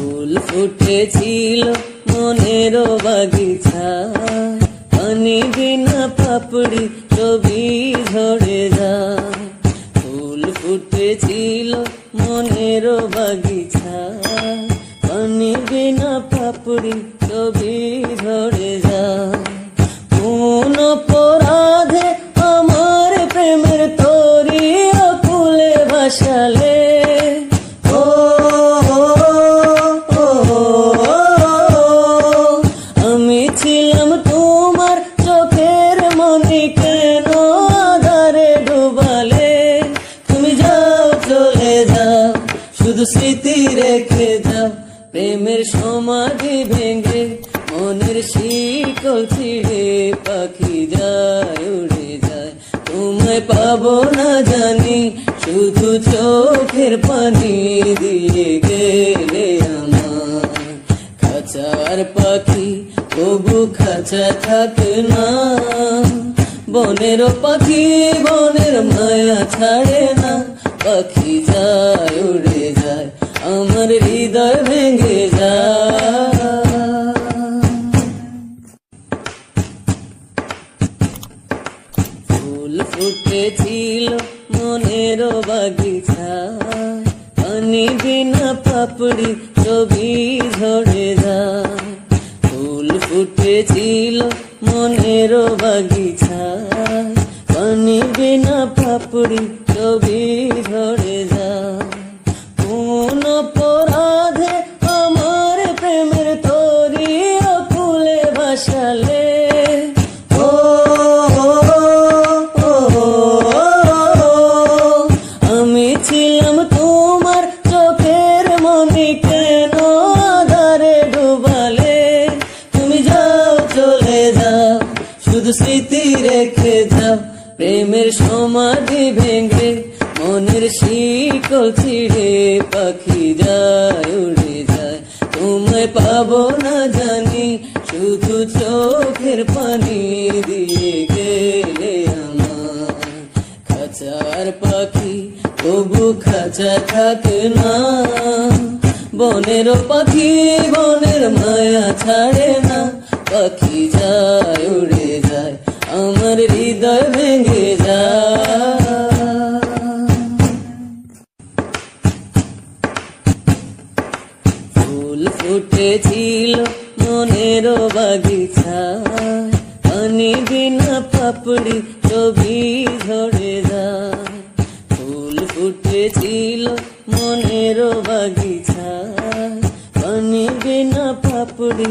ফুল ফুটেছিল মনের বাগিচায়, পানি বিনা পাপড়ি ছবি ঝরে যায়। ফুল ফুটেছিল মনের বাগিচায়, পানি বিনা পাপড়ি ছবি ঝরে যায়। কোন অপরাধে আমার প্রেমের তরি অকুলে ভাসালে, আমি ছিলাম তোমার চোখের মনি, কেন আধারে ডুবালে? তুমি যাও চলে যাও, শুধু স্মৃতি রেখে যাও। প্রেমের সমাধি ভেঙে মনের শিকল ছিঁড়ে পাখি যায় উড়ে যায়। তোমায় পাবো না জানি, শুধু চোখের পানি দিয়ে গেলে আমার। খাঁচার পাখি তবু খাঁচা থাকে না, বনের পাখি বনের মায়া ছাড়ে না। পাখি যায় উড়ে যায়, আমার হৃদয় ভেঙে যায়। ফুল ফুটেছিল মনের বাগিচায়, পানি বিনা পাপড়ি ছবি ঝরে যায়। ফুল ফুটেছিল মনের বাগিচায়, পানি বিনা পাপড়ি ছবি ঝরে যায়। কোন অপরাধে আমার প্রেমের তরি অকুলে ভাসালে, আমি ছিলাম তোমার চোখের মনি, কেন আধারে ডুবালে? তুমি যাও চলে যাও, শুধু স্মৃতি রেখে যাও। প্রেমের সমাধি ভেঙে মনের শিকল ছিঁড়ে পাখি যায় উড়ে যায়। তোমায় পাবো না জানি, শুধু চোখের পানি দিয়ে গেলে আমার। খাঁচার পাখি তবু খাঁচা থাকে না, বনের পাখি বনের মায়া ছাড়ে না। পাখি যায় উড়ে যায়, আমার হৃদয় ভেঙে যায়। ফুল ফুটেছিল মনের বাগিচায়, পানি বিনা পাপড়ি ছবি ঝরে যায়। ফুল ফুটেছিল মনের বাগিচায়, পানি বিনা পাপড়ি